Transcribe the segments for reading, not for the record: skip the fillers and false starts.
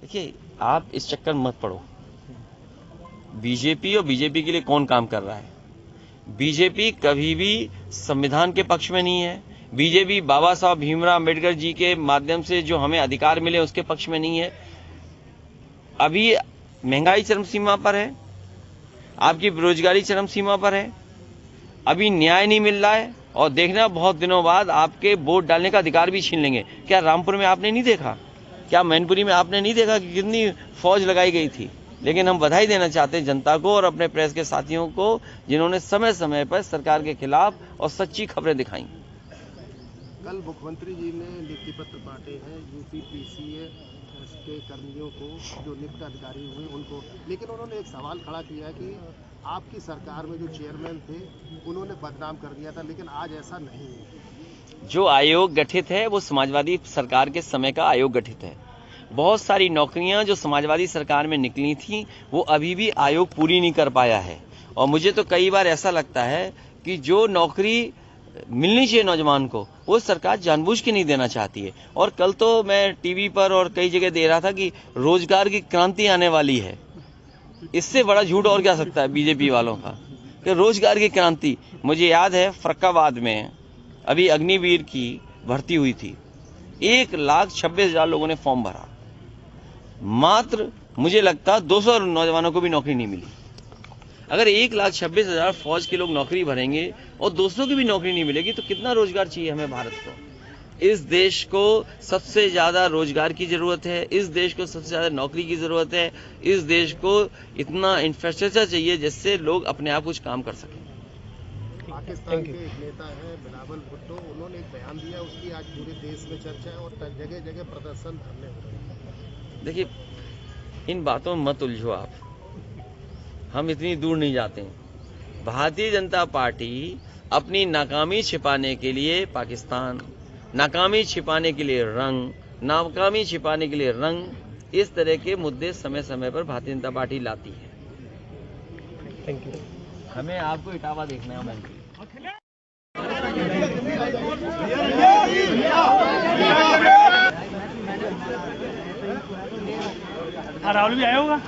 देखिए, आप इस चक्कर में मत पड़ो। बीजेपी और बीजेपी के लिए कौन काम कर रहा है? बीजेपी कभी भी संविधान के पक्ष में नहीं है। बीजेपी बाबा साहब भीमराव अम्बेडकर जी के माध्यम से जो हमें अधिकार मिले उसके पक्ष में नहीं है। अभी महंगाई चरम सीमा पर है, आपकी बेरोजगारी चरम सीमा पर है, अभी न्याय नहीं मिल रहा है और देखना बहुत दिनों बाद आपके वोट डालने का अधिकार भी छीन लेंगे। क्या रामपुर में आपने नहीं देखा? क्या मैनपुरी में आपने नहीं देखा कि कितनी फौज लगाई गई थी? लेकिन हम बधाई देना चाहते हैं जनता को और अपने प्रेस के साथियों को जिन्होंने समय समय पर सरकार के खिलाफ और सच्ची खबरें दिखाई। कल मुख्यमंत्री जी ने नियुक्ति पत्र बांटे हैं यूपीपीसीए के कर्मियों को, जो नियुक्त अधिकारी हुए उनको, लेकिन उन्होंने एक सवाल खड़ा किया कि आपकी सरकार में जो चेयरमैन थे उन्होंने बदनाम कर दिया था, लेकिन आज ऐसा नहीं है। जो आयोग गठित है वो समाजवादी सरकार के समय का आयोग गठित है। बहुत सारी नौकरियां जो समाजवादी सरकार में निकली थी वो अभी भी आयोग पूरी नहीं कर पाया है। और मुझे तो कई बार ऐसा लगता है कि जो नौकरी मिलनी चाहिए नौजवान को वो सरकार जानबूझ के नहीं देना चाहती है। और कल तो मैं टीवी पर और कई जगह दे रहा था कि रोजगार की क्रांति आने वाली है। इससे बड़ा झूठ और क्या सकता है बीजेपी वालों का कि रोजगार की क्रांति। मुझे याद है फर्रुखाबाद में अभी अग्निवीर की भर्ती हुई थी, 1,26,000 लोगों ने फॉर्म भरा, मात्र मुझे लगता 200 नौजवानों को भी नौकरी नहीं मिली। अगर 1,26,000 फौज के लोग नौकरी भरेंगे और 200 की भी नौकरी नहीं मिलेगी तो कितना रोजगार चाहिए हमें भारत को? इस देश को सबसे ज्यादा रोजगार की जरूरत है, इस देश को सबसे ज्यादा नौकरी की जरूरत है, इस देश को इतना इंफ्रास्ट्रक्चर चाहिए जिससे लोग अपने आप कुछ काम कर सकें। पाकिस्तान के एक नेता है बिलावल भुट्टो, उन्होंने एक बयान दिया, उसकी आज पूरे देश में चर्चा है और जगह जगह प्रदर्शन धरने हो रहे हैं। देखिए, इन बातों में मत उलझो आप, हम इतनी दूर नहीं जाते हैं। भारतीय जनता पार्टी अपनी नाकामी छिपाने के लिए पाकिस्तान, नाकामी छिपाने के लिए रंग, नाकामी छिपाने के लिए रंग, इस तरह के मुद्दे समय समय पर भारतीय जनता पार्टी लाती है। Thank you. हमें आपको इटावा देखना है। राहुल भी आया होगा।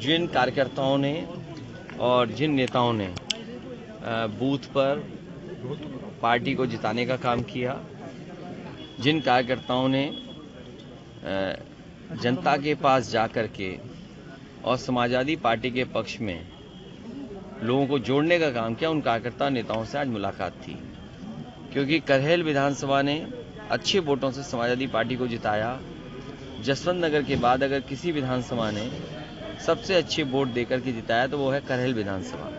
जिन कार्यकर्ताओं ने और जिन नेताओं ने बूथ पर पार्टी को जिताने का काम किया, जिन कार्यकर्ताओं ने जनता के पास जाकर के और समाजवादी पार्टी के पक्ष में लोगों को जोड़ने का काम किया, उन कार्यकर्ता नेताओं से आज मुलाकात थी। क्योंकि करहल विधानसभा ने अच्छे वोटों से समाजवादी पार्टी को जिताया। जसवंत नगर के बाद अगर किसी विधानसभा ने सबसे अच्छे वोट देकर के जिताया तो वो है करहल विधानसभा।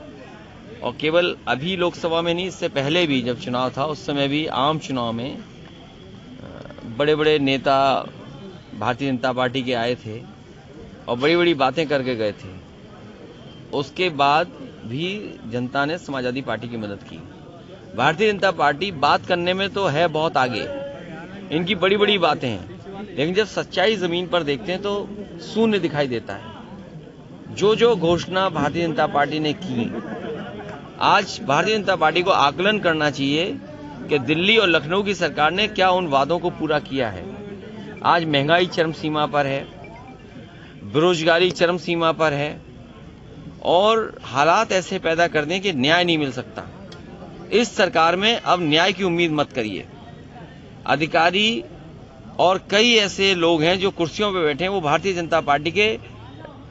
और केवल अभी लोकसभा में नहीं, इससे पहले भी जब चुनाव था उस समय भी आम चुनाव में बड़े बड़े नेता भारतीय जनता पार्टी के आए थे और बड़ी बड़ी बातें करके गए थे। उसके बाद भी जनता ने समाजवादी पार्टी की मदद की। भारतीय जनता पार्टी बात करने में तो है बहुत आगे, इनकी बड़ी बड़ी बातें हैं, लेकिन जब सच्चाई जमीन पर देखते हैं तो शून्य दिखाई देता है। जो घोषणा भारतीय जनता पार्टी ने की, आज भारतीय जनता पार्टी को आकलन करना चाहिए कि दिल्ली और लखनऊ की सरकार ने क्या उन वादों को पूरा किया है। आज महंगाई चरम सीमा पर है, बेरोजगारी चरम सीमा पर है और हालात ऐसे पैदा कर दें कि न्याय नहीं मिल सकता। इस सरकार में अब न्याय की उम्मीद मत करिए। अधिकारी और कई ऐसे लोग हैं जो कुर्सियों पर बैठे हैं, वो भारतीय जनता पार्टी के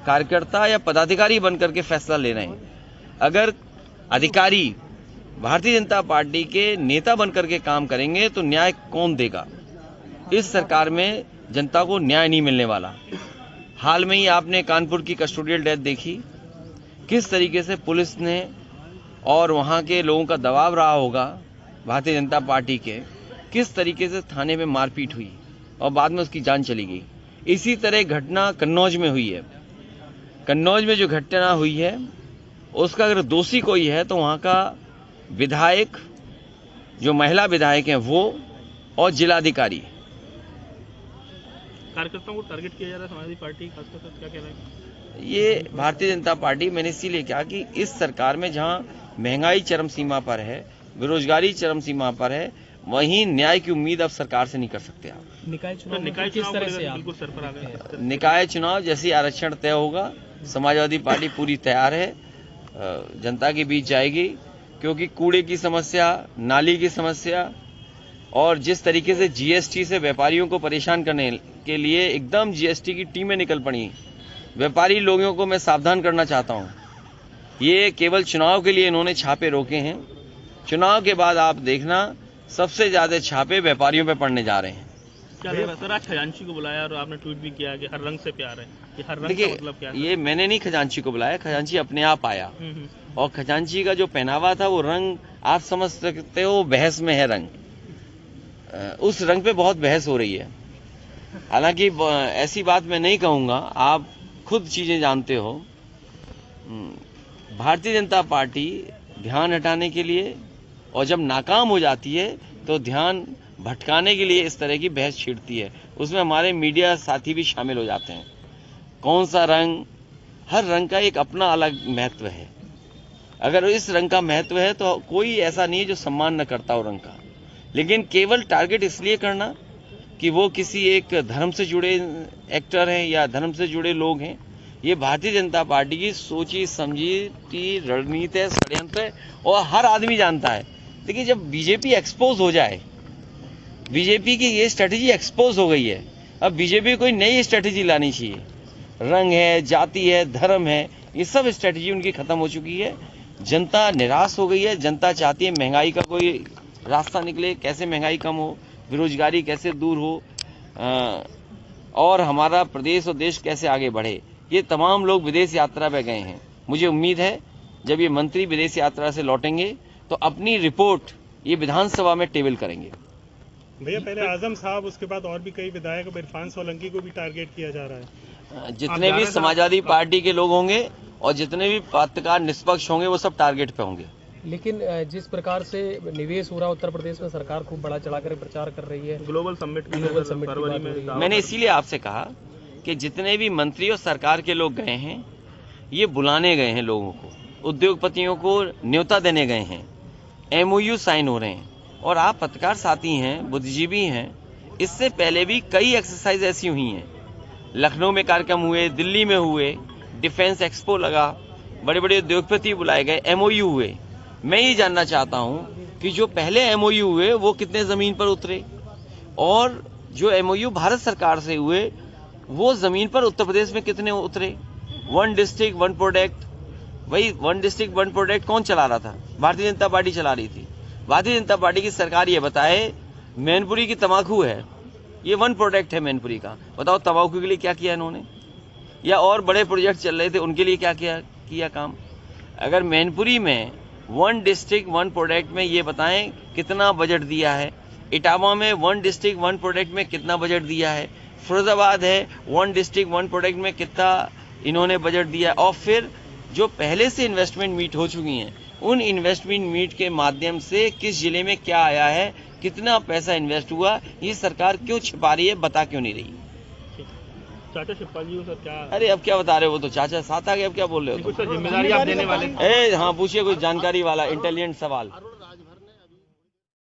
कार्यकर्ता या पदाधिकारी बनकर के फैसला ले रहे हैं। अगर अधिकारी भारतीय जनता पार्टी के नेता बनकर के काम करेंगे तो न्याय कौन देगा? इस सरकार में जनता को न्याय नहीं मिलने वाला। हाल में ही आपने कानपुर की कस्टोडियल डेथ देखी, किस तरीके से पुलिस ने और वहाँ के लोगों का दबाव रहा होगा भारतीय जनता पार्टी के, किस तरीके से थाने में मारपीट हुई और बाद में उसकी जान चली गई। इसी तरह घटना कन्नौज में हुई है। कन्नौज में जो घटना हुई है उसका अगर दोषी कोई है तो वहाँ का विधायक, जो महिला विधायक हैं वो, और जिलाधिकारी। कार्यकर्ताओं को टारगेट किया जा रहा है समाजवादी पार्टी, खासकर क्या कह रहे हैं? ये भारतीय जनता पार्टी, मैंने इसीलिए कहा कि इस सरकार में जहाँ महंगाई चरम सीमा पर है, बेरोजगारी चरम सीमा पर है, वहीं न्याय की उम्मीद अब सरकार से नहीं कर सकते आप। निकाय चुनाव किस तरह से बिल्कुल सर पर आ गए? निकाय चुनाव जैसे आरक्षण तय होगा, समाजवादी पार्टी पूरी तैयार है, जनता के बीच जाएगी, क्योंकि कूड़े की समस्या, नाली की समस्या और जिस तरीके से जीएसटी से व्यापारियों को परेशान करने के लिए एकदम जीएसटी की टीमें निकल पड़ी। व्यापारी लोगों को मैं सावधान करना चाहता हूं, ये केवल चुनाव के लिए इन्होंने छापे रोके हैं। चुनाव के बाद आप देखना सबसे ज्यादा छापे व्यापारियों पे पड़ने जा रहे हैं। क्या लग रहा है सर, आज खजांची को बुलाया और आपने ट्वीट भी किया कि हर रंग से प्यार है, ये हर रंग का मतलब क्या है? ये मैंने नहीं खजांची को बुलाया, खजांची अपने आप आया। और खजांची का जो पहनावा था वो रंग आप समझ सकते हो, बहस में है रंग, उस रंग पे बहुत बहस हो रही है। हालांकि ऐसी बात मैं नहीं कहूंगा, आप खुद चीजें जानते हो। भारतीय जनता पार्टी ध्यान हटाने के लिए और जब नाकाम हो जाती है तो ध्यान भटकाने के लिए इस तरह की बहस छेड़ती है। उसमें हमारे मीडिया साथी भी शामिल हो जाते हैं। कौन सा रंग, हर रंग का एक अपना अलग महत्व है। अगर इस रंग का महत्व है तो कोई ऐसा नहीं है जो सम्मान न करता हो रंग का, लेकिन केवल टारगेट इसलिए करना कि वो किसी एक धर्म से जुड़े एक्टर हैं या धर्म से जुड़े लोग हैं, ये भारतीय जनता पार्टी की सोची समझी रणनीति है, षड्यंत्र है, और हर आदमी जानता है। देखिए, जब बीजेपी एक्सपोज हो जाए, बीजेपी की ये स्ट्रेटेजी एक्सपोज हो गई है, अब बीजेपी कोई नई स्ट्रेटेजी लानी चाहिए। रंग है, जाति है, धर्म है, ये सब स्ट्रेटेजी उनकी खत्म हो चुकी है। जनता निराश हो गई है। जनता चाहती है महंगाई का कोई रास्ता निकले, कैसे महंगाई कम हो, बेरोजगारी कैसे दूर हो, और हमारा प्रदेश और देश कैसे आगे बढ़े। ये तमाम लोग विदेश यात्रा पे गए हैं। मुझे उम्मीद है जब ये मंत्री विदेश यात्रा से लौटेंगे तो अपनी रिपोर्ट ये विधानसभा में टेबल करेंगे। भैया, पहले आजम साहब, उसके बाद और भी कई विधायक, इरफान सोलंकी को भी टारगेट किया जा रहा है। जितने भी समाजवादी पार्टी के लोग होंगे और जितने भी पत्रकार निष्पक्ष होंगे वो सब टारगेट पे होंगे। लेकिन जिस प्रकार से निवेश हो रहा है उत्तर प्रदेश में, सरकार खूब बड़ा चढ़ाकर प्रचार कर रही है। ग्लोबल समिट फरवरी में मैंने इसीलिए आपसे कहा कि जितने भी मंत्री और सरकार के लोग गए हैं, ये बुलाने गए हैं लोगों को, उद्योगपतियों को न्योता देने गए हैं, MOU साइन हो रहे हैं। और आप पत्रकार साथी हैं, बुद्धिजीवी हैं, इससे पहले भी कई एक्सरसाइज ऐसी हुई हैं। लखनऊ में कार्यक्रम हुए, दिल्ली में हुए, डिफेंस एक्सपो लगा, बड़े बड़े उद्योगपति बुलाए गए, MOU हुए। मैं ये जानना चाहता हूँ कि जो पहले MOU हुए वो कितने जमीन पर उतरे, और जो MOU भारत सरकार से हुए वो जमीन पर उत्तर प्रदेश में कितने उतरे। 1 डिस्ट्रिक्ट 1 प्रोडक्ट, वही 1 डिस्ट्रिक्ट 1 प्रोडक्ट कौन चला रहा था? भारतीय जनता पार्टी चला रही थी। भारतीय जनता पार्टी की सरकार ये बताए, मैनपुरी की तंबाकू है, ये 1 प्रोडक्ट है मैनपुरी का, बताओ तंबाकू के लिए क्या किया इन्होंने? या और बड़े प्रोजेक्ट चल रहे थे, उनके लिए क्या किया काम? अगर मैनपुरी में 1 डिस्ट्रिक्ट 1 प्रोडक्ट में ये बताएं कितना बजट दिया है, इटावा में 1 डिस्ट्रिक्ट 1 प्रोडक्ट में कितना बजट दिया है, फिरोजाबाद है 1 डिस्ट्रिक्ट 1 प्रोडक्ट में कितना इन्होंने बजट दिया है, और फिर जो पहले से इन्वेस्टमेंट मीट हो चुकी हैं, उन इन्वेस्टमेंट मीट के माध्यम से किस जिले में क्या आया है, कितना पैसा इन्वेस्ट हुआ, ये सरकार क्यों छिपा रही है, बता क्यों नहीं रही? चाचा शिवपाल जी को सर क्या? अरे अब क्या बता रहे हो, वो तो चाचा साथ आ गए, अब क्या बोल रहे हो? जिम्मेदारी आप देने वाले? हाँ, पूछिए कोई जानकारी वाला इंटेलिजेंट सवाल।